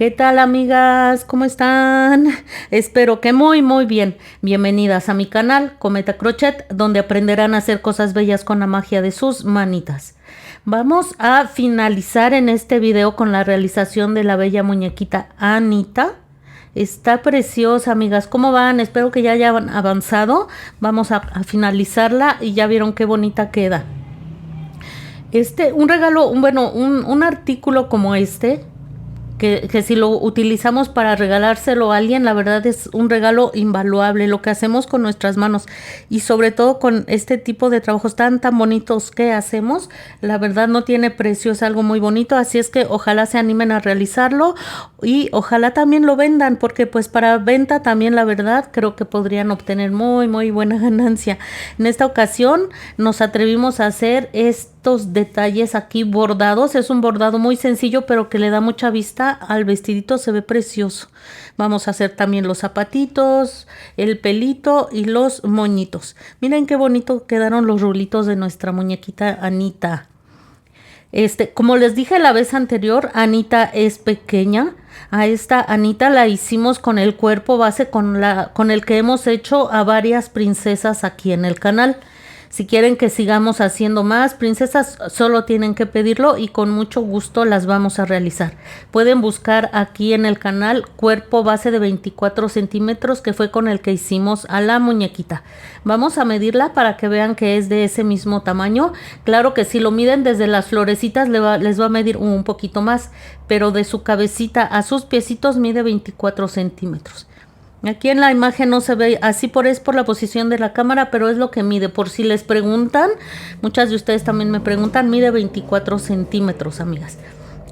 ¿Qué tal, amigas? ¿Cómo están? Espero que muy bien. Bienvenidas a mi canal Cometa Crochet, donde aprenderán a hacer cosas bellas con la magia de sus manitas. Vamos a finalizar en este video con la realización de la bella muñequita Anita. Está preciosa, amigas. ¿Cómo van? Espero que ya hayan avanzado. Vamos a finalizarla y ya vieron qué bonita queda. Un regalo, un artículo como este, que si lo utilizamos para regalárselo a alguien, la verdad es un regalo invaluable. Lo que hacemos con nuestras manos y sobre todo con este tipo de trabajos tan bonitos que hacemos, la verdad no tiene precio, es algo muy bonito. Así es que ojalá se animen a realizarlo y ojalá también lo vendan, porque pues para venta también, la verdad, creo que podrían obtener muy buena ganancia. En esta ocasión nos atrevimos a hacer estos detalles aquí bordados. Es un bordado muy sencillo, pero que le da mucha vista al vestidito, se ve precioso. Vamos a hacer también los zapatitos, el pelito y los moñitos. Miren qué bonito quedaron los rulitos de nuestra muñequita Anita. Como les dije la vez anterior, Anita es pequeña. A esta Anita la hicimos con el cuerpo base con el que hemos hecho a varias princesas aquí en el canal. Si quieren que sigamos haciendo más princesas, solo tienen que pedirlo y con mucho gusto las vamos a realizar. Pueden buscar aquí en el canal cuerpo base de 24 centímetros, que fue con el que hicimos a la muñequita. Vamos a medirla para que vean que es de ese mismo tamaño. Claro que si lo miden desde las florecitas les va a medir un poquito más, pero de su cabecita a sus piecitos mide 24 centímetros. Aquí en la imagen no se ve así por la posición de la cámara, pero es lo que mide. Por si les preguntan, muchas de ustedes también me preguntan, mide 24 centímetros, amigas.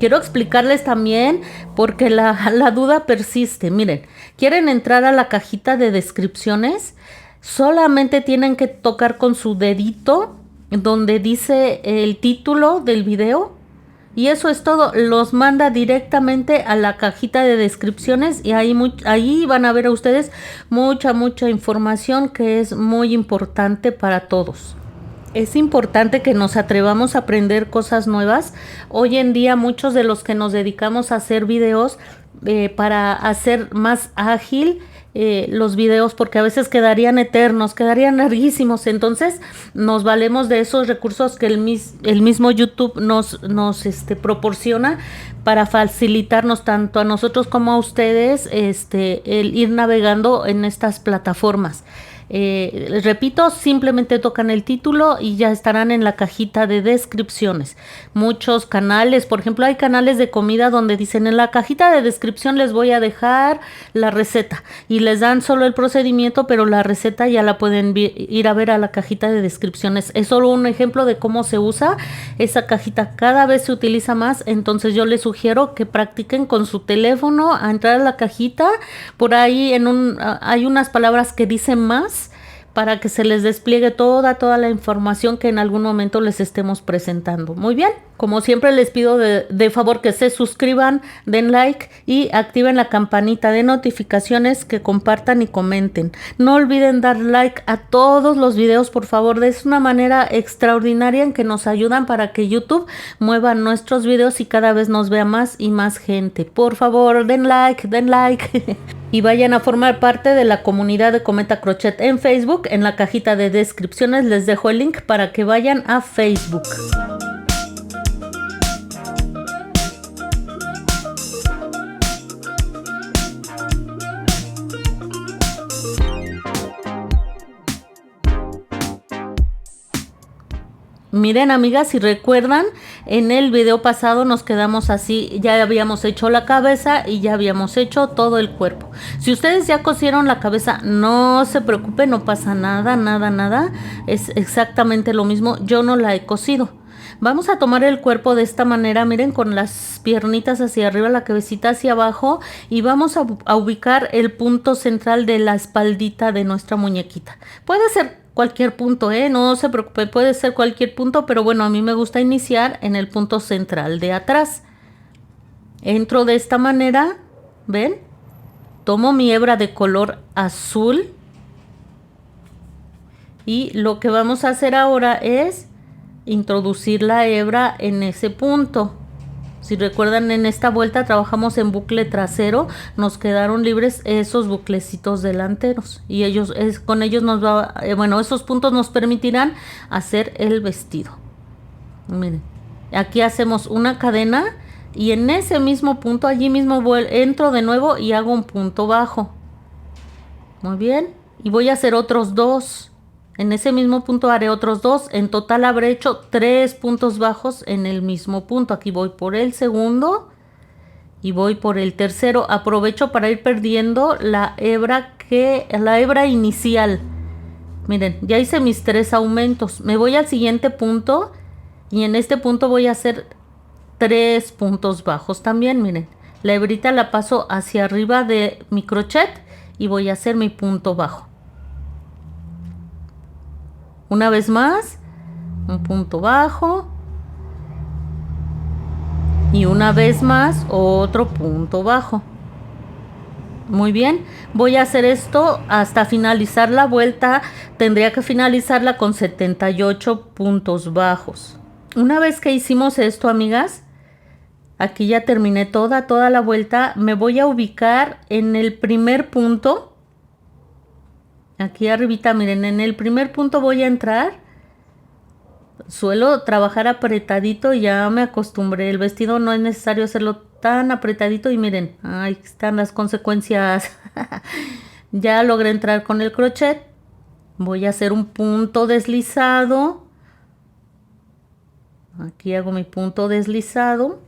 Quiero explicarles también porque la duda persiste. Miren, quieren entrar a la cajita de descripciones, solamente tienen que tocar con su dedito donde dice el título del video. Y eso es todo, los manda directamente a la cajita de descripciones y ahí van a ver a ustedes mucha información que es muy importante para todos. Es importante que nos atrevamos a aprender cosas nuevas. Hoy en día muchos de los que nos dedicamos a hacer videos para hacer más ágil los videos, porque a veces quedarían eternos, quedarían larguísimos, entonces nos valemos de esos recursos que el mismo YouTube nos proporciona para facilitarnos tanto a nosotros como a ustedes el ir navegando en estas plataformas. Les repito, simplemente tocan el título y ya estarán en la cajita de descripciones. Muchos canales, por ejemplo, hay canales de comida donde dicen en la cajita de descripción les voy a dejar la receta y les dan solo el procedimiento, pero la receta ya la pueden ir a ver a la cajita de descripciones. Es solo un ejemplo de cómo se usa esa cajita. Cada vez se utiliza más, entonces yo les sugiero que practiquen con su teléfono a entrar a la cajita. Por ahí hay unas palabras que dicen más, para que se les despliegue toda la información que en algún momento les estemos presentando. Muy bien, como siempre les pido de favor que se suscriban, den like y activen la campanita de notificaciones, que compartan y comenten. No olviden dar like a todos los videos, por favor. Es una manera extraordinaria en que nos ayudan para que YouTube mueva nuestros videos y cada vez nos vea más y más gente. Por favor, den like. Y vayan a formar parte de la comunidad de Cometa Crochet en Facebook. En la cajita de descripciones les dejo el link para que vayan a Facebook. Miren, amigas, si recuerdan, en el video pasado nos quedamos así. Ya habíamos hecho la cabeza y ya habíamos hecho todo el cuerpo. Si ustedes ya cosieron la cabeza, no se preocupen, no pasa nada. Es exactamente lo mismo. Yo no la he cosido. Vamos a tomar el cuerpo de esta manera, miren, con las piernitas hacia arriba, la cabecita hacia abajo, y vamos a ubicar el punto central de la espaldita de nuestra muñequita. Puede ser cualquier punto, no se preocupe, puede ser cualquier punto, pero bueno, a mí me gusta iniciar en el punto central de atrás. Entro de esta manera, ¿ven? Tomo mi hebra de color azul y lo que vamos a hacer ahora es introducir la hebra en ese punto. Si recuerdan, en esta vuelta trabajamos en bucle trasero, nos quedaron libres esos buclecitos delanteros y con ellos nos va, bueno, esos puntos nos permitirán hacer el vestido. Miren, aquí hacemos una cadena y en ese mismo punto, allí mismo entro de nuevo y hago un punto bajo. Muy bien, y voy a hacer otros 2. En ese mismo punto haré otros 2. En total habré hecho 3 puntos bajos en el mismo punto. Aquí voy por el segundo y voy por el tercero. Aprovecho para ir perdiendo la hebra inicial. Miren, ya hice mis 3 aumentos. Me voy al siguiente punto y en este punto voy a hacer 3 puntos bajos también. Miren, la hebrita la paso hacia arriba de mi crochet y voy a hacer mi punto bajo. Una vez más, un punto bajo y una vez más otro punto bajo. Muy bien, voy a hacer esto hasta finalizar la vuelta. Tendría que finalizarla con 78 puntos bajos. Una vez que hicimos esto, amigas, aquí ya terminé toda la vuelta. Me voy a ubicar en el primer punto. Aquí arribita, miren, en el primer punto voy a entrar. Suelo trabajar apretadito, ya me acostumbré. El vestido no es necesario hacerlo tan apretadito y miren, ahí están las consecuencias. Ya logré entrar con el crochet. Voy a hacer un punto deslizado. Aquí hago mi punto deslizado.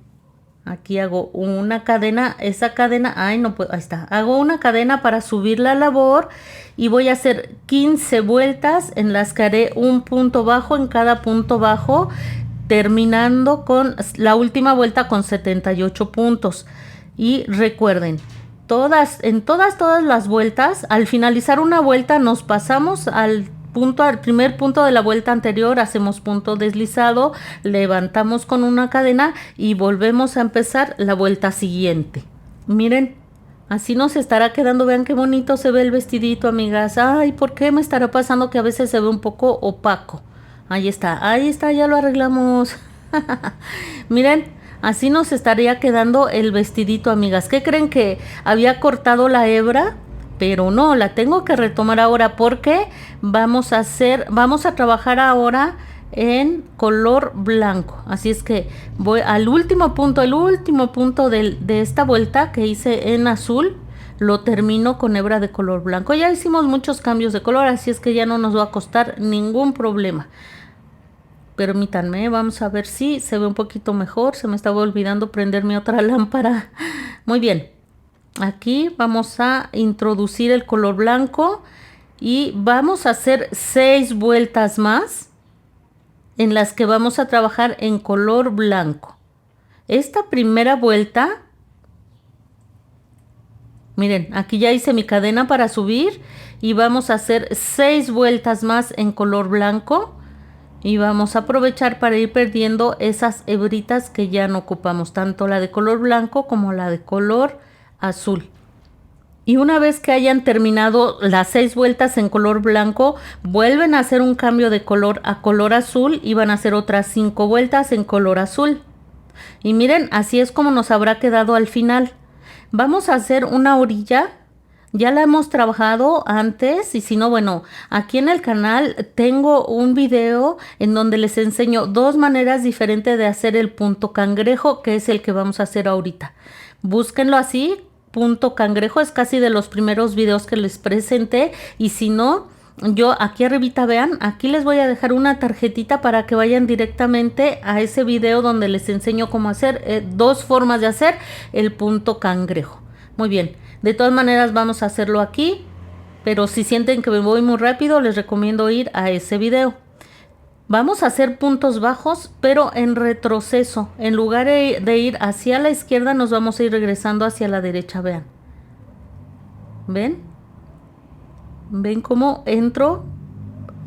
Aquí hago una cadena, esa cadena, ay no puedo, ahí está, hago una cadena para subir la labor y voy a hacer 15 vueltas en las que haré un punto bajo en cada punto bajo, terminando con la última vuelta con 78 puntos. Y recuerden, en todas las vueltas, al finalizar una vuelta nos pasamos al primer punto de la vuelta anterior, hacemos punto deslizado, levantamos con una cadena y volvemos a empezar la vuelta siguiente. Miren, así nos estará quedando. Vean qué bonito se ve el vestidito, amigas. Ay, ¿por qué me estará pasando que a veces se ve un poco opaco? Ahí está, ya lo arreglamos. Miren, así nos estaría quedando el vestidito, amigas. ¿Qué creen? Que había cortado la hebra, pero no, la tengo que retomar ahora porque vamos a trabajar ahora en color blanco. Así es que voy al último punto, de esta vuelta que hice en azul, lo termino con hebra de color blanco. Ya hicimos muchos cambios de color, así es que ya no nos va a costar ningún problema. Permítanme, vamos a ver si se ve un poquito mejor. Se me estaba olvidando prender mi otra lámpara. Muy bien. Aquí vamos a introducir el color blanco y vamos a hacer 6 vueltas más en las que vamos a trabajar en color blanco. Esta primera vuelta, miren, aquí ya hice mi cadena para subir y vamos a hacer 6 vueltas más en color blanco y vamos a aprovechar para ir perdiendo esas hebritas que ya no ocupamos, tanto la de color blanco como la de color azul. Y una vez que hayan terminado las 6 vueltas en color blanco, vuelven a hacer un cambio de color a color azul y van a hacer otras 5 vueltas en color azul. Y miren, así es como nos habrá quedado al final. Vamos a hacer una orilla. Ya la hemos trabajado antes y si no, bueno, aquí en el canal tengo un video en donde les enseño 2 maneras diferentes de hacer el punto cangrejo, que es el que vamos a hacer ahorita. Búsquenlo así, punto cangrejo, es casi de los primeros videos que les presenté y si no, yo aquí arribita vean, aquí les voy a dejar una tarjetita para que vayan directamente a ese video donde les enseño cómo hacer 2 formas de hacer el punto cangrejo. Muy bien, de todas maneras vamos a hacerlo aquí, pero si sienten que me voy muy rápido les recomiendo ir a ese video. Vamos a hacer puntos bajos, pero en retroceso. En lugar de ir hacia la izquierda, nos vamos a ir regresando hacia la derecha, vean. ¿Ven? ¿Ven cómo entro?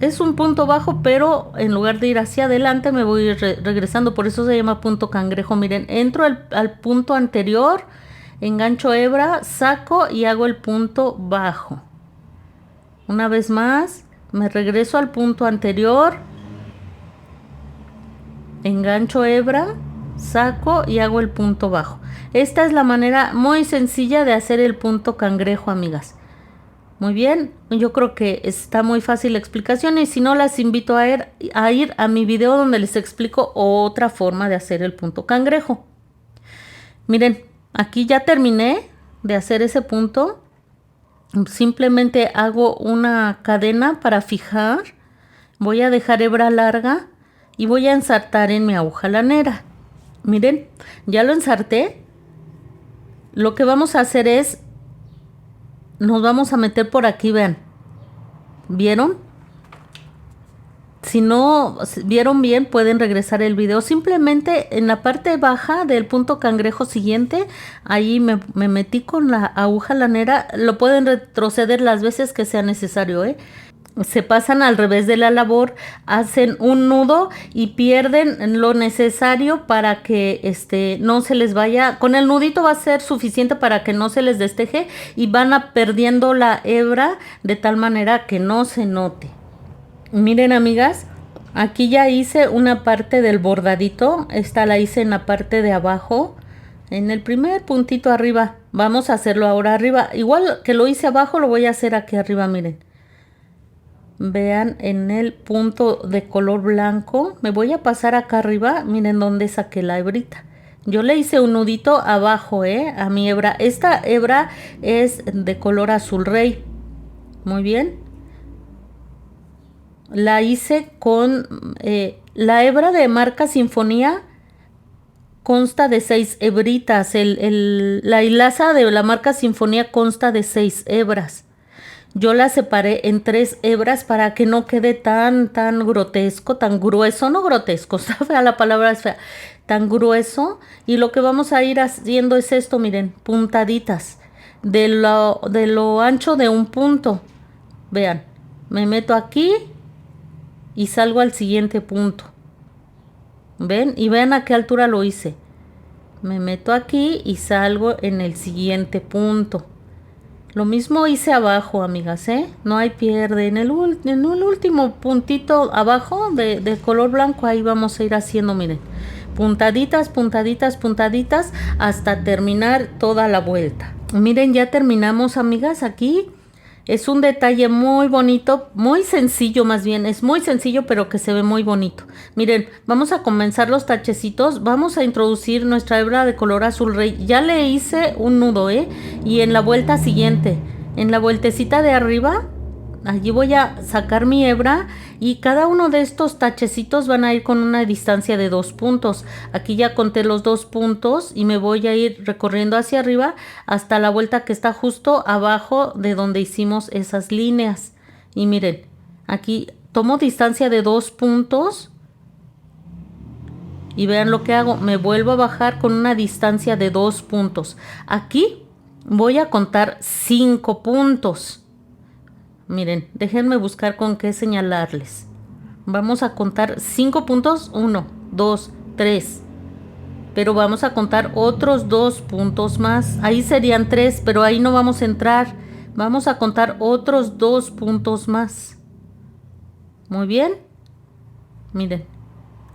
Es un punto bajo, pero en lugar de ir hacia adelante, me voy a ir regresando. Por eso se llama punto cangrejo. Miren, entro al punto anterior, engancho hebra, saco y hago el punto bajo. Una vez más, me regreso al punto anterior, engancho hebra saco y hago el punto bajo. Esta es la manera muy sencilla de hacer el punto cangrejo, amigas. Muy bien, yo creo que está muy fácil la explicación y si no las invito a ir a mi video donde les explico otra forma de hacer el punto cangrejo. Miren, aquí ya terminé de hacer ese punto. Simplemente hago una cadena para fijar. Voy a dejar hebra larga y voy a ensartar en mi aguja lanera. Miren, ya lo ensarté. Lo que vamos a hacer es, nos vamos a meter por aquí, vean. ¿Vieron? Si no vieron bien, pueden regresar el video. Simplemente en la parte baja del punto cangrejo siguiente, ahí me metí con la aguja lanera. Lo pueden retroceder las veces que sea necesario, ¿eh? Se pasan al revés de la labor, hacen un nudo y pierden lo necesario para que no se les vaya. Con el nudito va a ser suficiente para que no se les desteje y van a perdiendo la hebra de tal manera que no se note. Miren, amigas, aquí ya hice una parte del bordadito. Esta la hice en la parte de abajo, en el primer puntito arriba. Vamos a hacerlo ahora arriba. Igual que lo hice abajo, lo voy a hacer aquí arriba, miren. Vean en el punto de color blanco. Me voy a pasar acá arriba. Miren dónde saqué la hebrita. Yo le hice un nudito abajo, a mi hebra. Esta hebra es de color azul rey. Muy bien. La hice con la hebra de marca Sinfonía. Consta de 6 hebritas. La hilaza de la marca Sinfonía consta de 6 hebras. Yo la separé en 3 hebras para que no quede tan grotesco, tan grueso, no grotesco, está fea, la palabra es fea, tan grueso. Y lo que vamos a ir haciendo es esto, miren, puntaditas de lo ancho de un punto. Vean, me meto aquí y salgo al siguiente punto. ¿Ven? Y vean a qué altura lo hice. Me meto aquí y salgo en el siguiente punto. Lo mismo hice abajo, amigas, no hay pierde. En el último puntito abajo de color blanco, ahí vamos a ir haciendo, miren, puntaditas, puntaditas, puntaditas, hasta terminar toda la vuelta. Miren, ya terminamos, amigas, aquí. Es un detalle muy bonito, muy sencillo más bien, es muy sencillo pero que se ve muy bonito. Miren, vamos a comenzar los tachecitos, vamos a introducir nuestra hebra de color azul rey. Ya le hice un nudo, y en la vuelta siguiente, en la vueltecita de arriba, allí voy a sacar mi hebra y cada uno de estos tachecitos van a ir con una distancia de 2 puntos. Aquí ya conté los 2 puntos y me voy a ir recorriendo hacia arriba hasta la vuelta que está justo abajo de donde hicimos esas líneas. Y miren, aquí tomo distancia de 2 puntos y vean lo que hago. Me vuelvo a bajar con una distancia de 2 puntos. Aquí voy a contar 5 puntos. Miren, déjenme buscar con qué señalarles. Vamos a contar 5 puntos. 1, 2, 3. Pero vamos a contar otros 2 puntos más. Ahí serían 3, pero ahí no vamos a entrar. Vamos a contar otros 2 puntos más. Muy bien. Miren,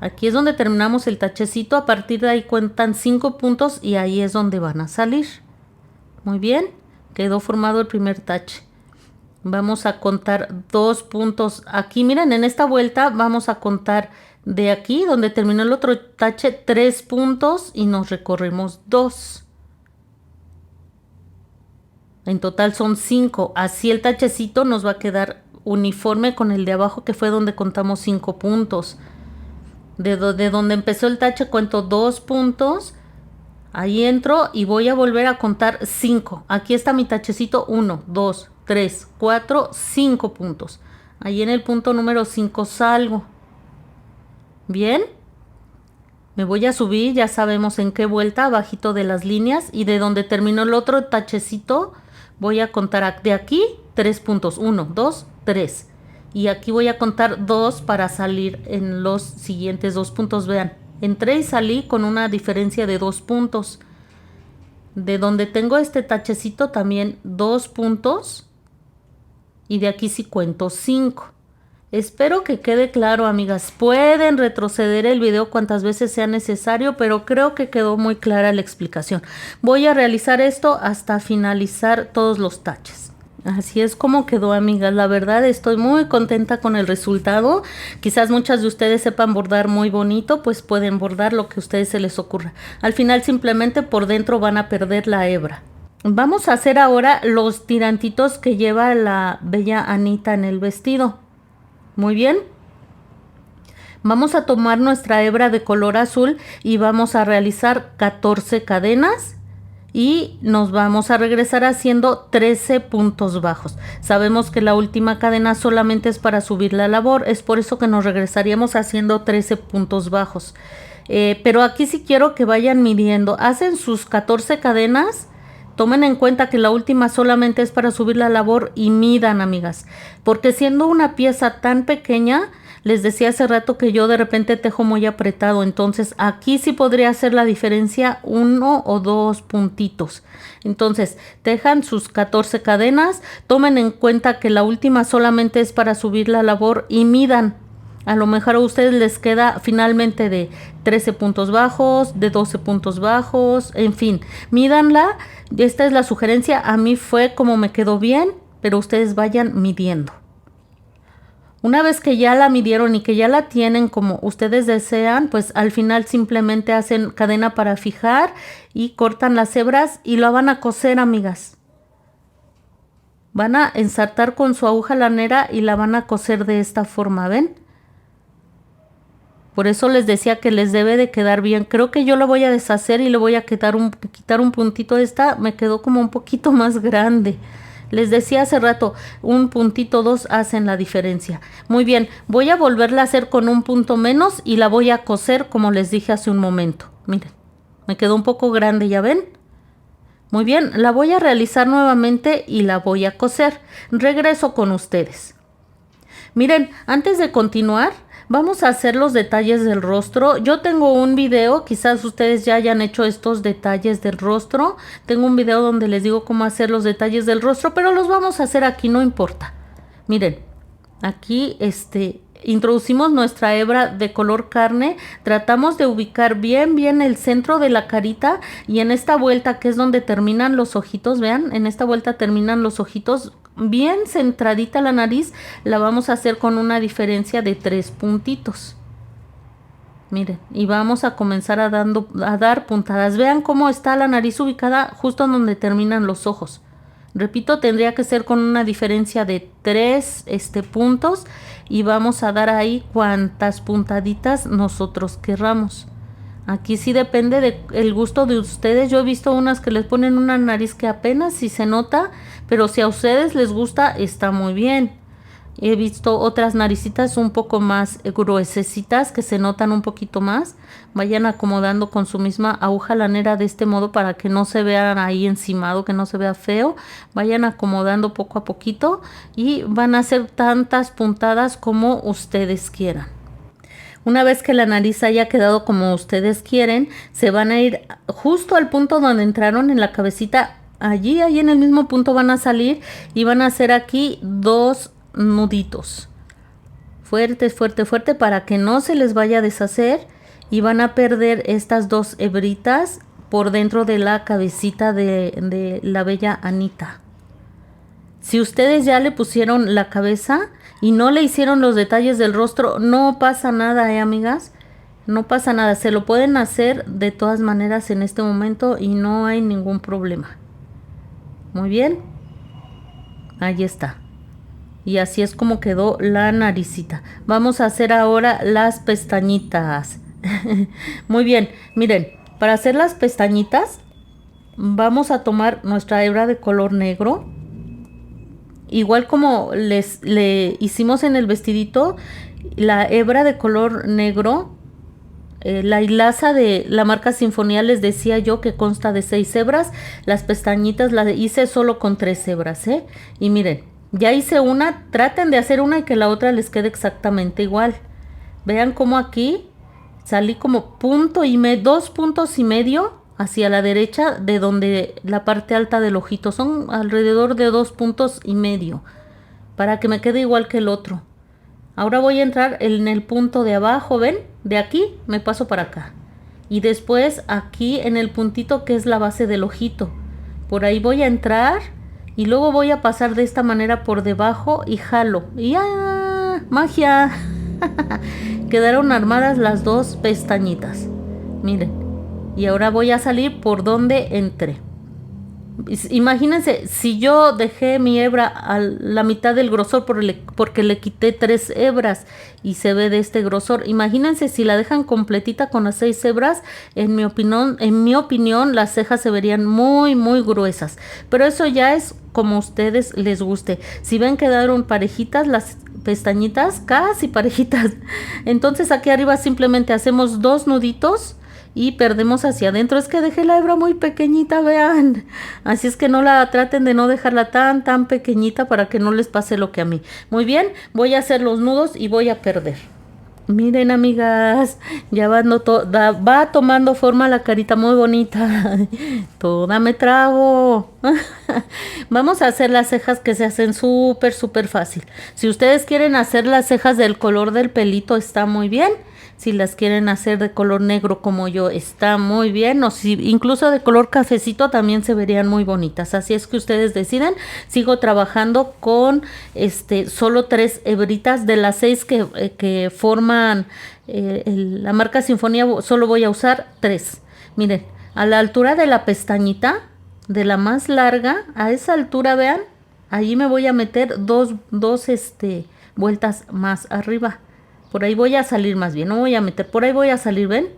aquí es donde terminamos el tachecito. A partir de ahí cuentan 5 puntos y ahí es donde van a salir. Muy bien. Quedó formado el primer tache. Vamos a contar 2 puntos aquí. Miren, en esta vuelta vamos a contar de aquí donde terminó el otro tache 3 puntos y nos recorremos 2. En total son 5. Así el tachecito nos va a quedar uniforme con el de abajo, que fue donde contamos 5 puntos. De donde empezó el tache cuento 2 puntos. Ahí entro y voy a volver a contar 5. Aquí está mi tachecito. 1, 2, 3, 4, 5 puntos. Ahí en el punto número 5 salgo. Bien. Me voy a subir, ya sabemos en qué vuelta, abajito de las líneas. Y de donde terminó el otro tachecito, voy a contar de aquí 3 puntos. 1, 2, 3. Y aquí voy a contar 2 para salir en los siguientes 2 puntos. Vean, entré y salí con una diferencia de 2 puntos. De donde tengo este tachecito también 2 puntos. Y de aquí sí cuento 5. Espero que quede claro, amigas. Pueden retroceder el video cuantas veces sea necesario, pero creo que quedó muy clara la explicación. Voy a realizar esto hasta finalizar todos los taches. Así es como quedó, amigas. La verdad estoy muy contenta con el resultado. Quizás muchas de ustedes sepan bordar muy bonito, pues pueden bordar lo que a ustedes se les ocurra. Al final simplemente por dentro van a perder la hebra. Vamos a hacer ahora los tirantitos que lleva la bella Anita en el vestido. Muy bien. Vamos a tomar nuestra hebra de color azul y vamos a realizar 14 cadenas y nos vamos a regresar haciendo 13 puntos bajos. Sabemos que la última cadena solamente es para subir la labor, es por eso que nos regresaríamos haciendo 13 puntos bajos. Pero aquí sí quiero que vayan midiendo. Hacen sus 14 cadenas. Tomen en cuenta que la última solamente es para subir la labor y midan, amigas, porque siendo una pieza tan pequeña, les decía hace rato que yo de repente tejo muy apretado, entonces aquí sí podría hacer la diferencia 1 o 2 puntitos. Entonces tejan sus 14 cadenas, tomen en cuenta que la última solamente es para subir la labor y midan. A lo mejor a ustedes les queda finalmente de 13 puntos bajos, de 12 puntos bajos, en fin, mídanla. Esta es la sugerencia, a mí fue como me quedó bien, pero ustedes vayan midiendo. Una vez que ya la midieron y que ya la tienen como ustedes desean, pues al final simplemente hacen cadena para fijar y cortan las hebras y lo van a coser, amigas. Van a ensartar con su aguja lanera y la van a coser de esta forma, ¿ven? Por eso les decía que les debe de quedar bien. Creo que yo lo voy a deshacer y le voy a quitar un puntito de esta. Me quedó como un poquito más grande. Les decía hace rato, un puntito, 2 hacen la diferencia. Muy bien, voy a volverla a hacer con un punto menos y la voy a coser como les dije hace un momento. Miren, me quedó un poco grande, ¿ya ven? Muy bien, la voy a realizar nuevamente y la voy a coser. Regreso con ustedes. Miren, antes de continuar, vamos a hacer los detalles del rostro. Yo tengo un video, quizás ustedes ya hayan hecho estos detalles del rostro. Tengo un video donde les digo cómo hacer los detalles del rostro, pero los vamos a hacer aquí, no importa. Miren, aquí introducimos nuestra hebra de color carne, tratamos de ubicar bien el centro de la carita y en esta vuelta que es donde terminan los ojitos, vean, en esta vuelta terminan los ojitos, bien centradita la nariz, la vamos a hacer con una diferencia de 3 puntitos. Miren, y vamos a comenzar a dar puntadas. Vean cómo está la nariz ubicada justo donde terminan los ojos. Repito, tendría que ser con una diferencia de 3 puntos y vamos a dar ahí cuantas puntaditas nosotros querramos. Aquí sí depende del gusto de ustedes. Yo he visto unas que les ponen una nariz que apenas si se nota, pero si a ustedes les gusta, está muy bien. He visto otras naricitas un poco más gruesecitas que se notan un poquito más. Vayan acomodando con su misma aguja lanera de este modo para que no se vean ahí encimado, que no se vea feo. Vayan acomodando poco a poquito y van a hacer tantas puntadas como ustedes quieran. Una vez que la nariz haya quedado como ustedes quieren, se van a ir justo al punto donde entraron en la cabecita. Allí en el mismo punto van a salir y van a hacer aquí 2 nuditos. Fuerte para que no se les vaya a deshacer y van a perder estas 2 hebritas por dentro de la cabecita de la bella Anita. Si ustedes ya le pusieron la cabeza y no le hicieron los detalles del rostro, no pasa nada, amigas. No pasa nada, se lo pueden hacer de todas maneras en este momento y no hay ningún problema. Muy bien. Ahí está. Y así es como quedó la naricita. Vamos a hacer ahora las pestañitas. Muy bien, miren, para hacer las pestañitas vamos a tomar nuestra hebra de color negro. Igual como le hicimos en el vestidito, la hebra de color negro, la hilaza de la marca Sinfonía les decía yo que consta de 6 hebras. Las pestañitas las hice solo con 3 hebras, y miren, ya hice una, traten de hacer una y que la otra les quede exactamente igual. Vean cómo aquí salí como 2 puntos y medio hacia la derecha de donde la parte alta del ojito. Son alrededor de 2 puntos y medio para que me quede igual que el otro. Ahora voy a entrar en el punto de abajo, ¿ven? De aquí me paso para acá. Y después aquí en el puntito que es la base del ojito. Por ahí voy a entrar y luego voy a pasar de esta manera por debajo y jalo. Y ¡ah! ¡Magia! Quedaron armadas las dos pestañitas. Miren. Y ahora voy a salir por donde entré. Imagínense, si yo dejé mi hebra a la mitad del grosor porque le quité 3 hebras y se ve de este grosor, imagínense si la dejan completita con las 6 hebras, en mi opinión las cejas se verían muy muy gruesas, pero eso ya es como a ustedes les guste. Si ven quedaron parejitas las pestañitas, casi parejitas, entonces aquí arriba simplemente hacemos 2 nuditos y perdemos hacia adentro. Es que dejé la hebra muy pequeñita, vean. Así es que no la traten de no dejarla tan pequeñita para que no les pase lo que a mí. Muy bien, voy a hacer los nudos y voy a perder. Miren, amigas, ya va tomando forma la carita muy bonita. Toda me trago. Vamos a hacer las cejas que se hacen súper fácil. Si ustedes quieren hacer las cejas del color del pelito, está muy bien. Si las quieren hacer de color negro como yo, está muy bien. O si incluso de color cafecito también se verían muy bonitas. Así es que ustedes deciden. Sigo trabajando con solo 3 hebritas de las 6 que forman la marca Sinfonía. Solo voy a usar 3. Miren, a la altura de la pestañita, de la más larga, a esa altura, vean, ahí me voy a meter dos vueltas más arriba. Por ahí voy a salir más bien, no voy a meter, por ahí voy a salir, ¿ven?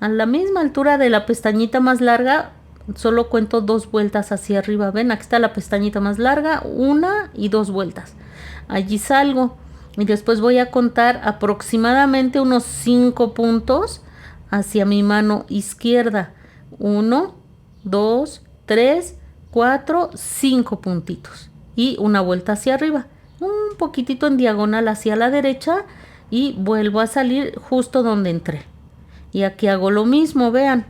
A la misma altura de la pestañita más larga, solo cuento 2 vueltas hacia arriba, ¿ven? Aquí está la pestañita más larga, 1 y 2 vueltas. Allí salgo y después voy a contar aproximadamente unos 5 puntos hacia mi mano izquierda. 1, 2, 3, 4, 5 puntitos. Y una vuelta hacia arriba, un poquitito en diagonal hacia la derecha. Y vuelvo a salir justo donde entré. Y aquí hago lo mismo, vean.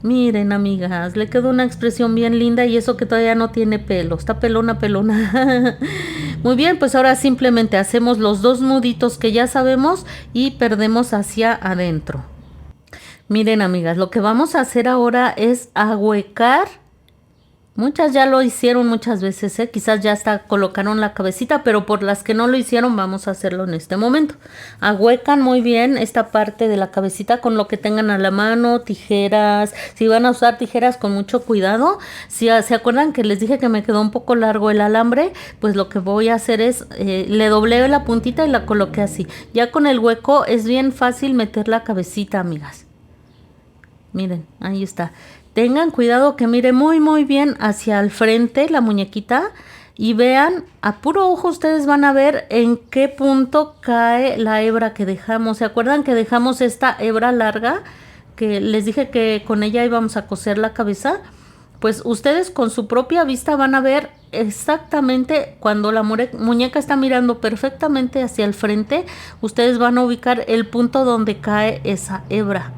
Miren, amigas, le quedó una expresión bien linda y eso que todavía no tiene pelo. Está pelona. Muy bien, pues ahora simplemente hacemos los 2 nuditos que ya sabemos y perdemos hacia adentro. Miren, amigas, lo que vamos a hacer ahora es ahuecar. Muchas ya lo hicieron muchas veces, quizás ya hasta colocaron la cabecita, pero por las que no lo hicieron vamos a hacerlo en este momento. Ahuecan muy bien esta parte de la cabecita con lo que tengan a la mano, tijeras. Si van a usar tijeras, con mucho cuidado. Si se acuerdan que les dije que me quedó un poco largo el alambre, pues lo que voy a hacer es, le doblé la puntita y la coloqué así. Ya con el hueco es bien fácil meter la cabecita, amigas. Miren, ahí está. Tengan cuidado que mire muy bien hacia el frente la muñequita y vean, a puro ojo ustedes van a ver en qué punto cae la hebra que dejamos. ¿Se acuerdan que dejamos esta hebra larga? Que les dije que con ella íbamos a coser la cabeza. Pues ustedes con su propia vista van a ver exactamente cuando la muñeca está mirando perfectamente hacia el frente. Ustedes van a ubicar el punto donde cae esa hebra.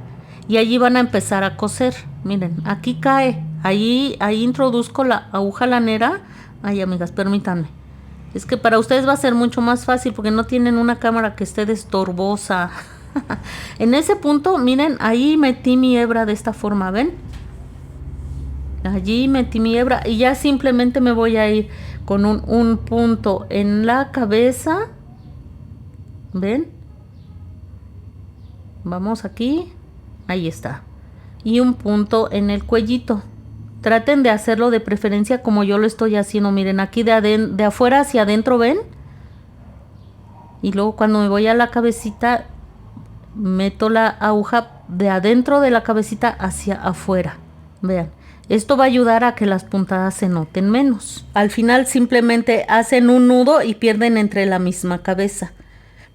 Y allí van a empezar a coser. Miren, aquí cae. Ahí introduzco la aguja lanera. Ay, amigas, permítanme. Es que para ustedes va a ser mucho más fácil porque no tienen una cámara que esté estorbosa. En ese punto, miren, ahí metí mi hebra de esta forma, ¿ven? Allí metí mi hebra y ya simplemente me voy a ir con un punto en la cabeza. ¿Ven? Vamos aquí. Ahí está. Y un punto en el cuellito. Traten de hacerlo de preferencia como yo lo estoy haciendo. Miren, aquí de afuera hacia adentro, ¿ven? Y luego cuando me voy a la cabecita, meto la aguja de adentro de la cabecita hacia afuera. Vean. Esto va a ayudar a que las puntadas se noten menos. Al final simplemente hacen un nudo y pierden entre la misma cabeza.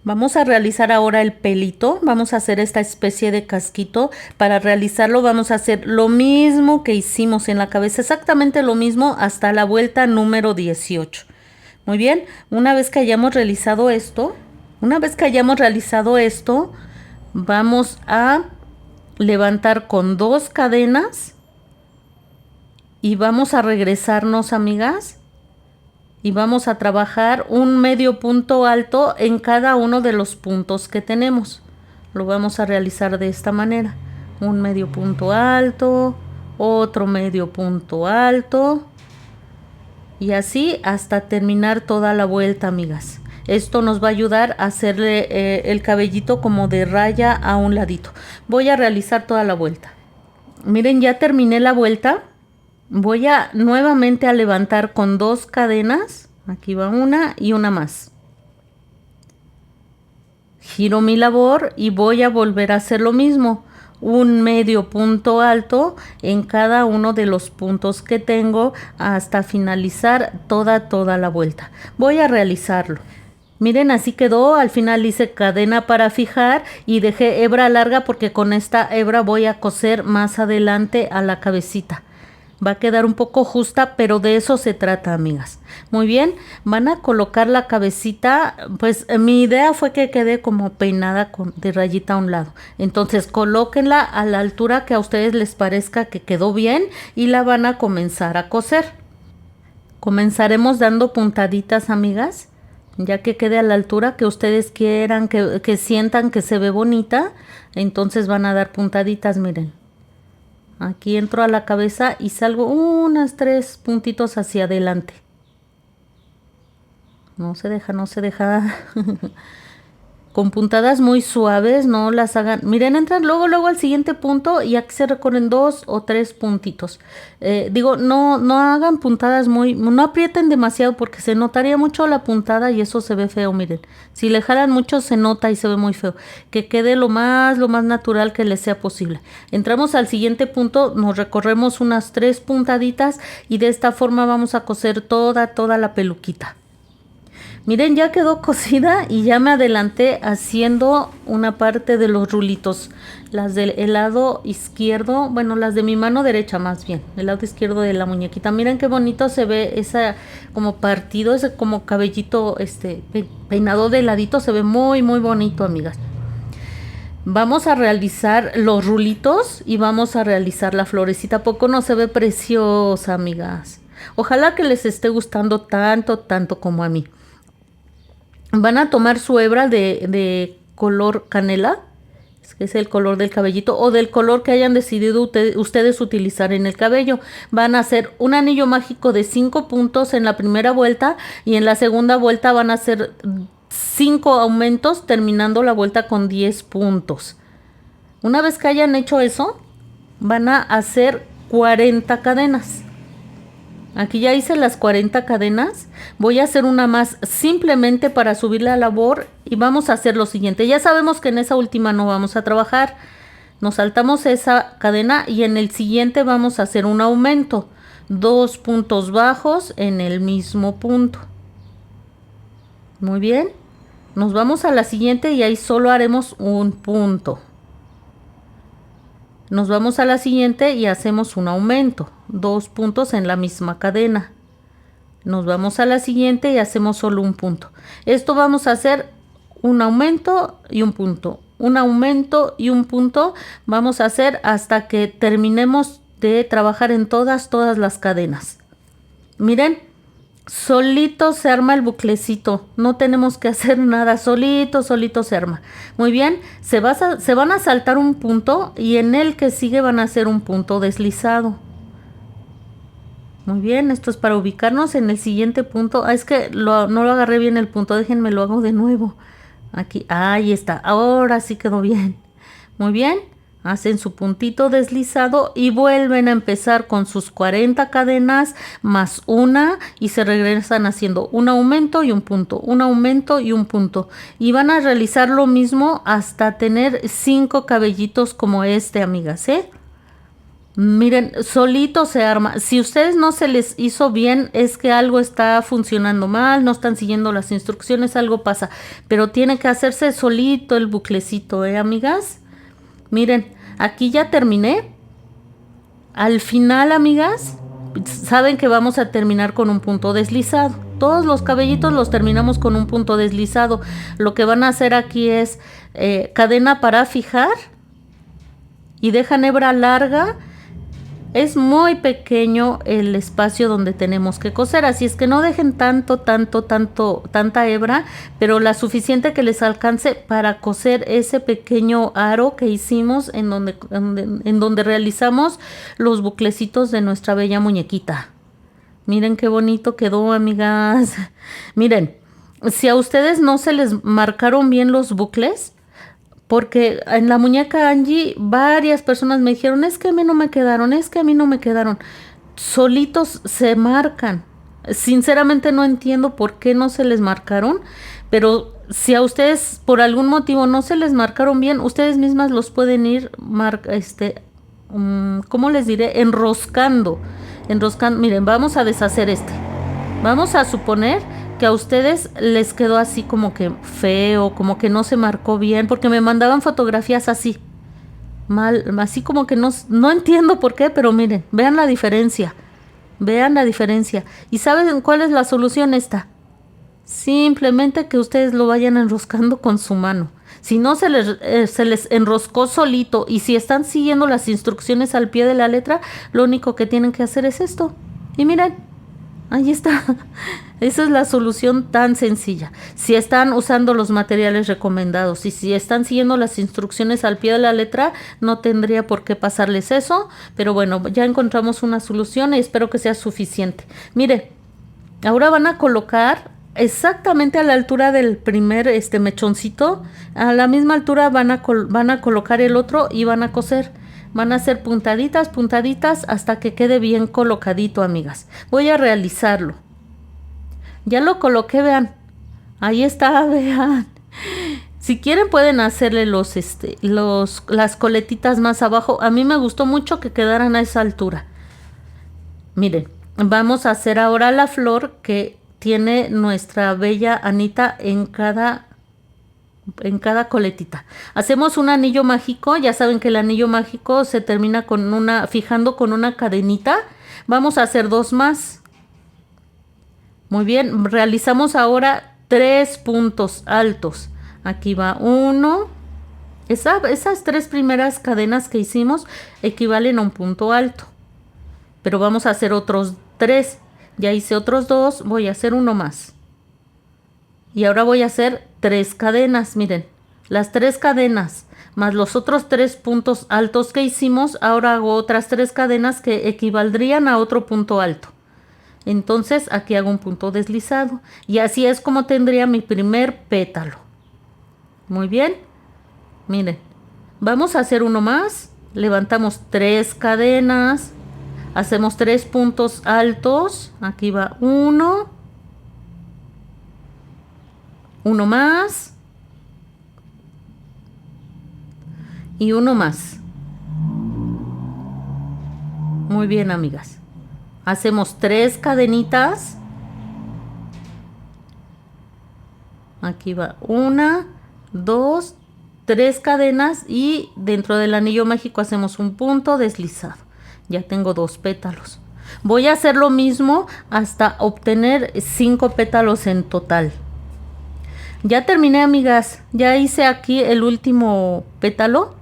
Vamos a realizar ahora el pelito, vamos a hacer esta especie de casquito. Para realizarlo vamos a hacer lo mismo que hicimos en la cabeza, exactamente lo mismo hasta la vuelta número 18. Muy bien, una vez que hayamos realizado esto, vamos a levantar con 2 cadenas y vamos a regresarnos, amigas, y vamos a trabajar un medio punto alto en cada uno de los puntos que tenemos. Lo vamos a realizar de esta manera: un medio punto alto, otro medio punto alto, y así hasta terminar toda la vuelta, amigas. Esto nos va a ayudar a hacerle el cabellito como de raya a un ladito. Voy a realizar toda la vuelta. Miren, ya terminé la vuelta. Voy a nuevamente a levantar con 2 cadenas. Aquí va una y una más. Giro mi labor y voy a volver a hacer lo mismo. Un medio punto alto en cada uno de los puntos que tengo hasta finalizar toda la vuelta. Voy a realizarlo. Miren, así quedó. Al final hice cadena para fijar y dejé hebra larga porque con esta hebra voy a coser más adelante a la cabecita. Va a quedar un poco justa, pero de eso se trata, amigas. Muy bien, van a colocar la cabecita. Pues mi idea fue que quede como peinada de rayita a un lado. Entonces colóquenla a la altura que a ustedes les parezca que quedó bien y la van a comenzar a coser. Comenzaremos dando puntaditas, amigas, ya que quede a la altura que ustedes quieran, que sientan que se ve bonita. Entonces van a dar puntaditas, miren. Aquí entro a la cabeza y salgo unas 3 puntitos hacia adelante. No se deja, no se deja. Con puntadas muy suaves, no las hagan. Miren, entran luego al siguiente punto y aquí se recorren 2 o 3 puntitos. No hagan puntadas no aprieten demasiado porque se notaría mucho la puntada y eso se ve feo, miren. Si le jalan mucho se nota y se ve muy feo. Que quede lo más natural que les sea posible. Entramos al siguiente punto, nos recorremos unas 3 puntaditas y de esta forma vamos a coser toda la peluquita. Miren, ya quedó cosida y ya me adelanté haciendo una parte de los rulitos. Las del lado izquierdo, bueno, las de mi mano derecha más bien, el lado izquierdo de la muñequita. Miren qué bonito se ve esa como partido, ese como cabellito peinado de ladito. Se ve muy bonito, amigas. Vamos a realizar los rulitos y vamos a realizar la florecita. ¿A poco no se ve preciosa, amigas? Ojalá que les esté gustando tanto como a mí. Van a tomar su hebra de color canela, que es el color del cabellito, o del color que hayan decidido ustedes utilizar en el cabello. Van a hacer un anillo mágico de 5 puntos en la primera vuelta y en la segunda vuelta van a hacer 5 aumentos, terminando la vuelta con 10 puntos. Una vez que hayan hecho eso, van a hacer 40 cadenas. Aquí ya hice las 40 cadenas. Voy a hacer una más simplemente para subir la labor y vamos a hacer lo siguiente. Ya sabemos que en esa última no vamos a trabajar. Nos saltamos esa cadena y en el siguiente vamos a hacer un aumento. 2 puntos bajos en el mismo punto. Muy bien. Nos vamos a la siguiente y ahí solo haremos un punto. Nos vamos a la siguiente y hacemos un aumento, 2 puntos en la misma cadena. Nos vamos a la siguiente y hacemos solo un punto. Esto vamos a hacer un aumento y un punto, un aumento y un punto. Vamos a hacer hasta que terminemos de trabajar en todas las cadenas. Miren, solito se arma el buclecito, no tenemos que hacer nada, solito se arma. Muy bien, se van a saltar un punto y en el que sigue van a hacer un punto deslizado. Muy bien, esto es para ubicarnos en el siguiente punto. Es que no lo agarré bien el punto, déjenme lo hago de nuevo. Aquí, ahí está, ahora sí quedó bien. Muy bien. Hacen su puntito deslizado y vuelven a empezar con sus 40 cadenas más una y se regresan haciendo un aumento y un punto, un aumento y un punto. Y van a realizar lo mismo hasta tener 5 cabellitos como este, amigas, Miren, solito se arma. Si a ustedes no se les hizo bien, es que algo está funcionando mal, no están siguiendo las instrucciones, algo pasa. Pero tiene que hacerse solito el buclecito, amigas. Miren, aquí ya terminé. Al final, amigas, saben que vamos a terminar con un punto deslizado. Todos los cabellitos los terminamos con un punto deslizado. Lo que van a hacer aquí es cadena para fijar y dejan hebra larga Es muy pequeño el espacio donde tenemos que coser, así es que no dejen tanta hebra, pero la suficiente que les alcance para coser ese pequeño aro que hicimos en donde realizamos los buclecitos de nuestra bella muñequita. Miren qué bonito quedó, amigas. Miren, si a ustedes no se les marcaron bien los bucles, porque en la muñeca Angie varias personas me dijeron, es que a mí no me quedaron, es que a mí no me quedaron. Solitos se marcan. Sinceramente no entiendo por qué no se les marcaron, pero si a ustedes por algún motivo no se les marcaron bien, ustedes mismas los pueden ir, ¿cómo les diré? Enroscando. Miren, vamos a deshacer este. Vamos a suponer que a ustedes les quedó así como que feo, como que no se marcó bien, porque me mandaban fotografías así, mal, así como que no entiendo por qué, pero miren, vean la diferencia. ¿Y saben cuál es la solución esta? Simplemente que ustedes lo vayan enroscando con su mano. Si no se les enroscó solito y si están siguiendo las instrucciones al pie de la letra, lo único que tienen que hacer es esto. Y miren, ahí está. Esa es la solución tan sencilla. Si están usando los materiales recomendados y si están siguiendo las instrucciones al pie de la letra, no tendría por qué pasarles eso. Pero bueno, ya encontramos una solución y espero que sea suficiente. Mire, ahora van a colocar exactamente a la altura del primer mechoncito. A la misma altura van a colocar el otro y van a coser. Van a hacer puntaditas hasta que quede bien colocadito, amigas. Voy a realizarlo. Ya lo coloqué, vean. Ahí está, vean. Si quieren pueden hacerle las coletitas más abajo. A mí me gustó mucho que quedaran a esa altura. Miren, vamos a hacer ahora la flor que tiene nuestra bella Anita en cada coletita. Hacemos un anillo mágico. Ya saben que el anillo mágico se termina fijando con una cadenita. Vamos a hacer 2 más. Muy bien, realizamos ahora 3 puntos altos. Aquí va 1. Esas 3 primeras cadenas que hicimos equivalen a un punto alto. Pero vamos a hacer otros 3. Ya hice otros 2, voy a hacer 1 más. Y ahora voy a hacer 3 cadenas, miren. Las 3 cadenas más los otros 3 puntos altos que hicimos, ahora hago otras 3 cadenas que equivaldrían a otro punto alto. Entonces aquí hago un punto deslizado y así es como tendría mi primer pétalo. Muy bien, miren, vamos a hacer 1 más, levantamos 3 cadenas, hacemos 3 puntos altos, aquí va 1, 1 más y 1 más. Muy bien, amigas. Hacemos 3 cadenitas. Aquí va 1, 2, 3 cadenas y dentro del anillo mágico hacemos un punto deslizado. Ya tengo 2 pétalos. Voy a hacer lo mismo hasta obtener 5 pétalos en total. Ya terminé, amigas. Ya hice aquí el último pétalo.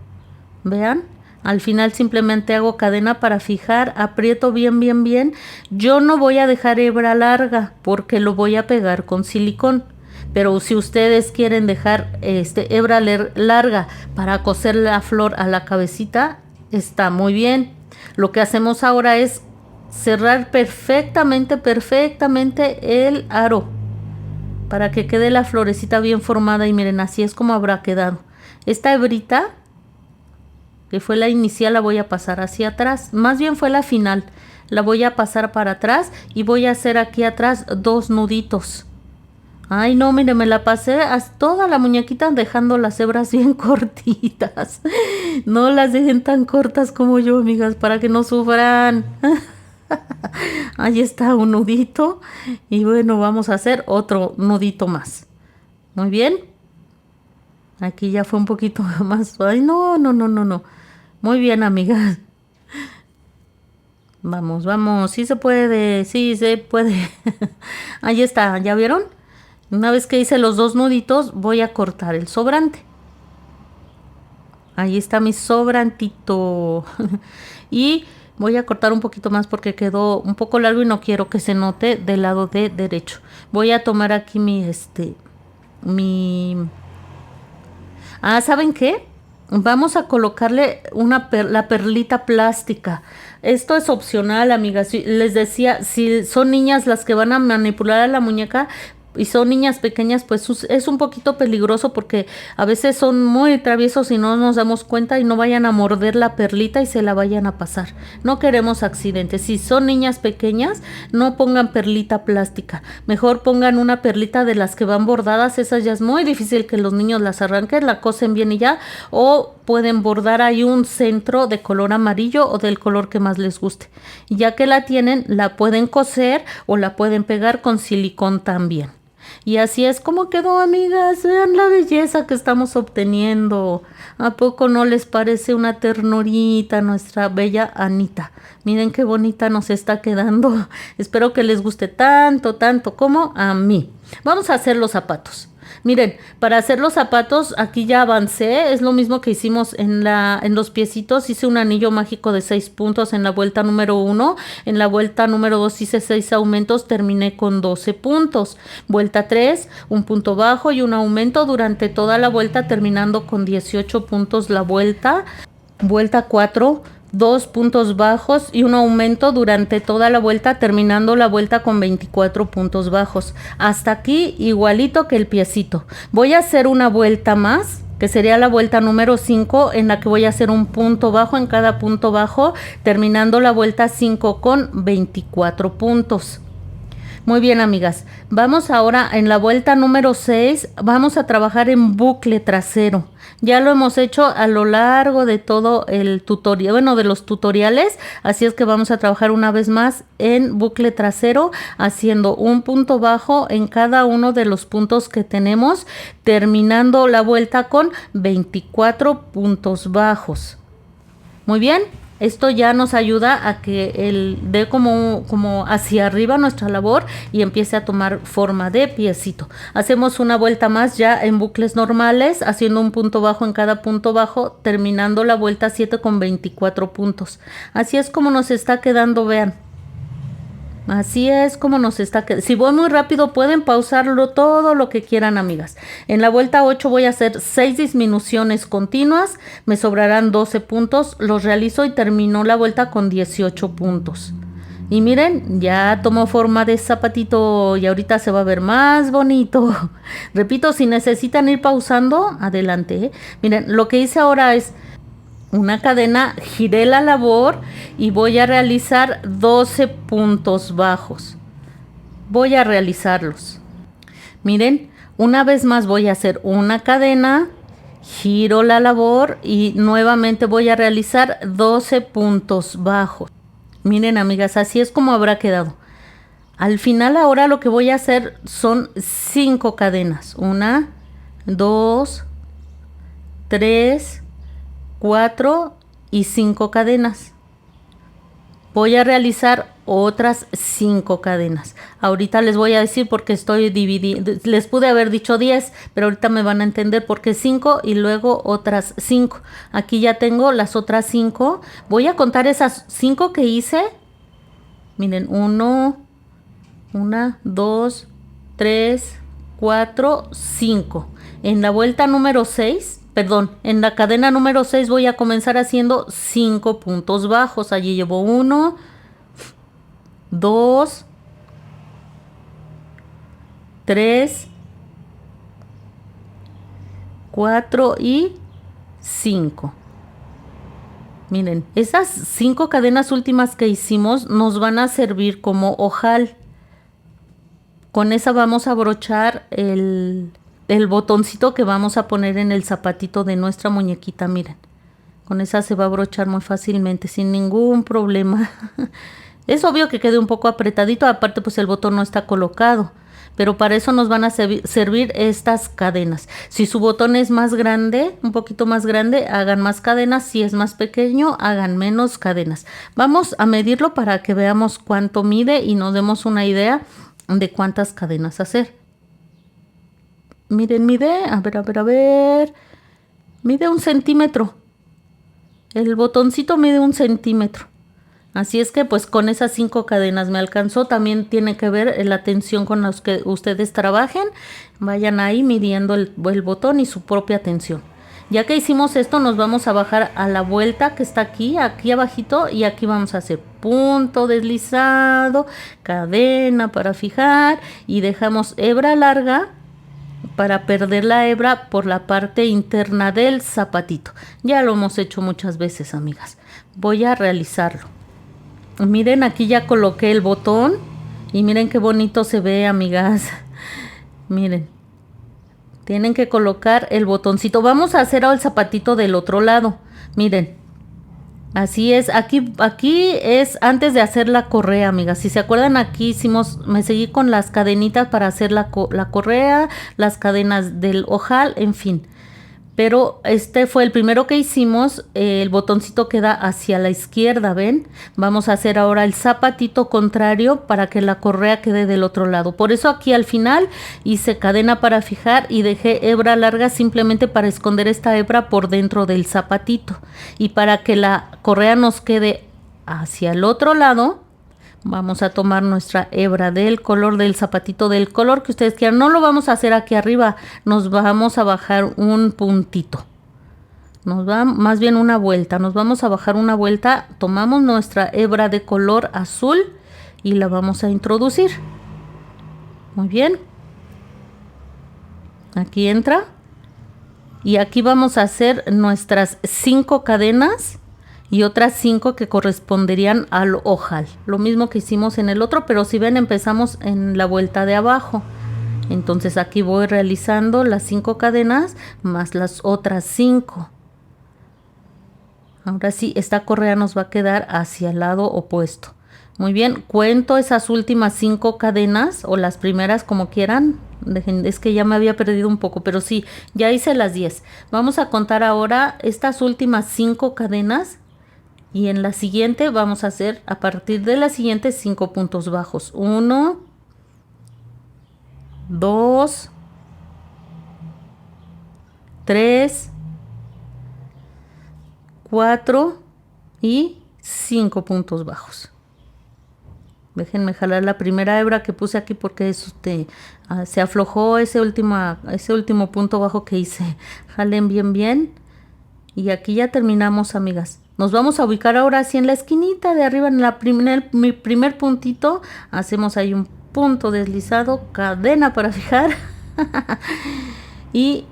Vean. Al final simplemente hago cadena para fijar, aprieto bien. Yo no voy a dejar hebra larga porque lo voy a pegar con silicón. Pero si ustedes quieren dejar hebra larga para coser la flor a la cabecita, está muy bien. Lo que hacemos ahora es cerrar perfectamente el aro para que quede la florecita bien formada. Y miren, así es como habrá quedado. Esta hebrita que fue la inicial la voy a pasar hacia atrás, más bien fue la final, la voy a pasar para atrás y voy a hacer aquí atrás 2 nuditos. Ay no, mire, me la pasé a toda la muñequita dejando las hebras bien cortitas. No las dejen tan cortas como yo, amigas, para que no sufran. Ahí está un nudito y bueno, vamos a hacer otro nudito más. Muy bien. Aquí ya fue un poquito más. Ay, no. Muy bien, amigas. Vamos. Sí se puede. Ahí está, ¿ya vieron? Una vez que hice los 2 nuditos, voy a cortar el sobrante. Ahí está mi sobrantito. Y Voy a cortar un poquito más porque quedó un poco largo y no quiero que se note del lado de derecho. Voy a tomar aquí ¿saben qué? Vamos a colocarle la perlita plástica. Esto es opcional, amigas. Les decía, si son niñas las que van a manipular a la muñeca y son niñas pequeñas, pues es un poquito peligroso porque a veces son muy traviesos y no nos damos cuenta y no vayan a morder la perlita y se la vayan a pasar. No queremos accidentes. Si son niñas pequeñas, no pongan perlita plástica. Mejor pongan una perlita de las que van bordadas. Esas ya es muy difícil que los niños las arranquen, la cosen bien y ya. O pueden bordar ahí un centro de color amarillo o del color que más les guste. Y ya que la tienen, la pueden coser o la pueden pegar con silicón también. Y así es como quedó, amigas. Vean la belleza que estamos obteniendo. ¿A poco no les parece una ternurita nuestra bella Anita? Miren qué bonita nos está quedando. Espero que les guste tanto, tanto como a mí. Vamos a hacer los zapatos. Miren, para hacer los zapatos aquí ya avancé, es lo mismo que hicimos en los piecitos. Hice un anillo mágico de 6 puntos en la vuelta número 1, en la vuelta número 2 hice 6 aumentos, terminé con 12 puntos. Vuelta 3, un punto bajo y un aumento durante toda la vuelta, terminando con 18 puntos la vuelta. Vuelta 4, 2 puntos bajos y un aumento durante toda la vuelta, terminando la vuelta con 24 puntos bajos. Hasta aquí igualito que el piecito. Voy a hacer una vuelta más, que sería la vuelta número 5, en la que voy a hacer un punto bajo en cada punto bajo, terminando la vuelta 5 con 24 puntos. Muy bien, amigas, vamos ahora en la vuelta número 6, vamos a trabajar en bucle trasero. Ya lo hemos hecho a lo largo de todo el tutorial, bueno, de los tutoriales, así es que vamos a trabajar una vez más en bucle trasero, haciendo un punto bajo en cada uno de los puntos que tenemos, terminando la vuelta con 24 puntos bajos. Muy bien. Esto ya nos ayuda a que dé como hacia arriba nuestra labor y empiece a tomar forma de piecito. Hacemos una vuelta más ya en bucles normales, haciendo un punto bajo en cada punto bajo, terminando la vuelta 7 con 24 puntos. Así es como nos está quedando, vean. Así es como nos está quedando. Si voy muy rápido pueden pausarlo todo lo que quieran, amigas. En la vuelta 8 voy a hacer 6 disminuciones continuas. Me sobrarán 12 puntos. Los realizo y termino la vuelta con 18 puntos. Y miren, ya tomó forma de zapatito y ahorita se va a ver más bonito. Repito, si necesitan ir pausando, adelante. Miren, lo que hice ahora es una cadena, giré la labor y voy a realizar 12 puntos bajos. Voy a realizarlos. Miren, una vez más voy a hacer una cadena, giro la labor y nuevamente voy a realizar 12 puntos bajos. Miren, amigas, así es como habrá quedado. Al final ahora lo que voy a hacer son 5 cadenas. 1, 2, 3, 4 y 5 cadenas. Voy a realizar otras 5 cadenas. Ahorita les voy a decir porque estoy dividiendo. Les pude haber dicho 10, pero ahorita me van a entender por qué 5 y luego otras 5. Aquí ya tengo las otras 5. Voy a contar esas 5 que hice. Miren, 1, 2, 3, 4, 5. En la vuelta número 6, en la cadena número 6 voy a comenzar haciendo 5 puntos bajos. Allí llevo 1, 2, 3, 4 y 5. Miren, esas 5 cadenas últimas que hicimos nos van a servir como ojal. Con esa vamos a brochar el botoncito que vamos a poner en el zapatito de nuestra muñequita, miren. Con esa se va a brochar muy fácilmente, sin ningún problema. Es obvio que quede un poco apretadito, aparte pues el botón no está colocado. Pero para eso nos van a servir estas cadenas. Si su botón es más grande, un poquito más grande, hagan más cadenas. Si es más pequeño, hagan menos cadenas. Vamos a medirlo para que veamos cuánto mide y nos demos una idea de cuántas cadenas hacer. Miren, mide, a ver. Mide 1 centímetro. El botoncito mide 1 centímetro. Así es que pues con esas 5 cadenas me alcanzó. También tiene que ver la tensión con los que ustedes trabajen. Vayan ahí midiendo el botón y su propia tensión. Ya que hicimos esto, nos vamos a bajar a la vuelta que está aquí abajito, y aquí vamos a hacer punto deslizado, cadena para fijar, y dejamos hebra larga para perder la hebra por la parte interna del zapatito. Ya lo hemos hecho muchas veces, amigas. Voy a realizarlo. Miren, aquí ya coloqué el botón y miren qué bonito se ve, amigas. Miren, tienen que colocar el botoncito. Vamos a hacer ahora el zapatito del otro lado. Miren, así es. Aquí es antes de hacer la correa, amigas. Si se acuerdan, aquí me seguí con las cadenitas para hacer la correa, las cadenas del ojal, en fin. Pero este fue el primero que hicimos. El botoncito queda hacia la izquierda, ¿ven? Vamos a hacer ahora el zapatito contrario para que la correa quede del otro lado. Por eso aquí al final hice cadena para fijar y dejé hebra larga simplemente para esconder esta hebra por dentro del zapatito. Y para que la correa nos quede hacia el otro lado, vamos a tomar nuestra hebra del color del zapatito, del color que ustedes quieran. No lo vamos a hacer aquí arriba, nos vamos a bajar un puntito. Más bien una vuelta. Nos vamos a bajar una vuelta, tomamos nuestra hebra de color azul y la vamos a introducir. Muy bien. Aquí entra. Y aquí vamos a hacer nuestras 5 cadenas. Y otras 5 que corresponderían al ojal. Lo mismo que hicimos en el otro, pero si ven, empezamos en la vuelta de abajo. Entonces aquí voy realizando las 5 cadenas más las otras 5. Ahora sí, esta correa nos va a quedar hacia el lado opuesto. Muy bien, cuento esas últimas 5 cadenas, o las primeras, como quieran. Es que ya me había perdido un poco, pero sí, ya hice las 10. Vamos a contar ahora estas últimas 5 cadenas. Y en la siguiente vamos a hacer, a partir de la siguiente, 5 puntos bajos. 1, 2, 3, 4 y 5 puntos bajos. Déjenme jalar la primera hebra que puse aquí porque se aflojó ese último punto bajo que hice. Jalen bien, bien. Y aquí ya terminamos, amigas. Nos vamos a ubicar ahora así en la esquinita de arriba, en mi primer puntito. Hacemos ahí un punto deslizado, cadena para fijar. Y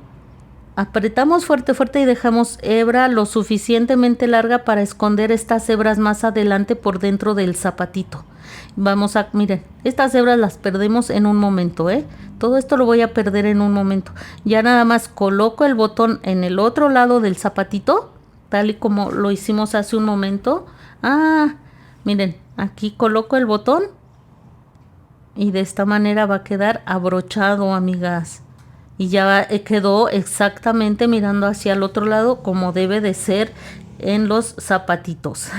apretamos fuerte, fuerte y dejamos hebra lo suficientemente larga para esconder estas hebras más adelante por dentro del zapatito. Miren, estas hebras las perdemos en un momento, Todo esto lo voy a perder en un momento. Ya nada más coloco el botón en el otro lado del zapatito, tal y como lo hicimos hace un momento. Miren, aquí coloco el botón y de esta manera va a quedar abrochado, amigas. Y ya quedó exactamente mirando hacia el otro lado como debe de ser en los zapatitos.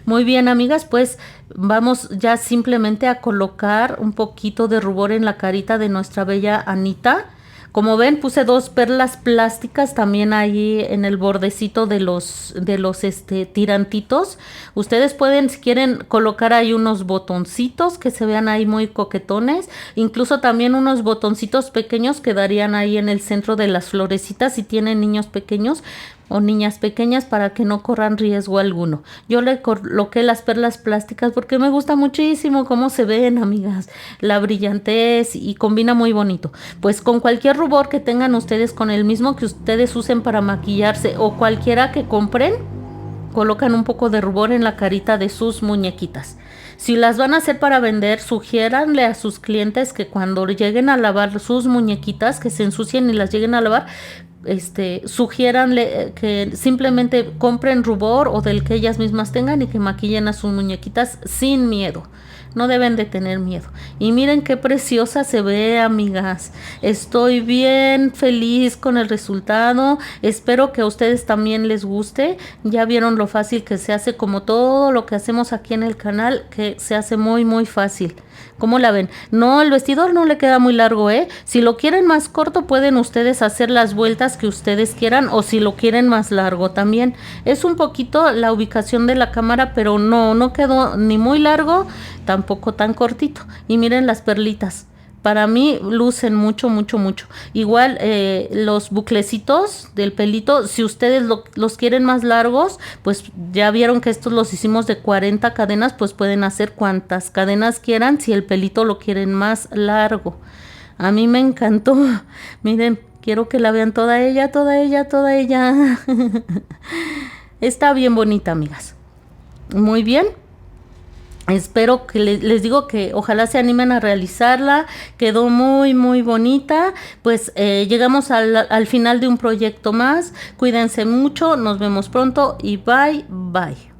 Muy bien, amigas, pues vamos ya simplemente a colocar un poquito de rubor en la carita de nuestra bella Anita. Como ven, puse 2 perlas plásticas también ahí en el bordecito de los tirantitos. Ustedes pueden, si quieren, colocar ahí unos botoncitos que se vean ahí muy coquetones. Incluso también unos botoncitos pequeños quedarían ahí en el centro de las florecitas si tienen niños pequeños o niñas pequeñas, para que no corran riesgo alguno. Yo le coloqué las perlas plásticas porque me gusta muchísimo cómo se ven, amigas, la brillantez, y combina muy bonito. Pues con cualquier rubor que tengan ustedes, con el mismo que ustedes usen para maquillarse o cualquiera que compren, colocan un poco de rubor en la carita de sus muñequitas. Si las van a hacer para vender, sugiéranle a sus clientes que cuando lleguen a lavar sus muñequitas, que se ensucien y las lleguen a lavar, sugiéranle que simplemente compren rubor o del que ellas mismas tengan y que maquillen a sus muñequitas sin miedo. No deben de tener miedo. Y miren qué preciosa se ve, amigas. Estoy bien feliz con el resultado. Espero que a ustedes también les guste. Ya vieron lo fácil que se hace, como todo lo que hacemos aquí en el canal, que se hace muy muy fácil. ¿Cómo la ven? No, el vestidor no le queda muy largo, Si lo quieren más corto, pueden ustedes hacer las vueltas las que ustedes quieran o si lo quieren más largo también. Es un poquito la ubicación de la cámara, pero no quedó ni muy largo, tampoco tan cortito. Y miren las perlitas. Para mí lucen mucho, mucho, mucho. Igual los buclecitos del pelito, si ustedes los quieren más largos, pues ya vieron que estos los hicimos de 40 cadenas, pues pueden hacer cuantas cadenas quieran si el pelito lo quieren más largo. A mí me encantó. Miren, quiero que la vean toda ella, toda ella, toda ella. Está bien bonita, amigas. Muy bien. Espero que les digo que ojalá se animen a realizarla. Quedó muy, muy bonita. Pues llegamos al final de un proyecto más. Cuídense mucho. Nos vemos pronto y bye, bye.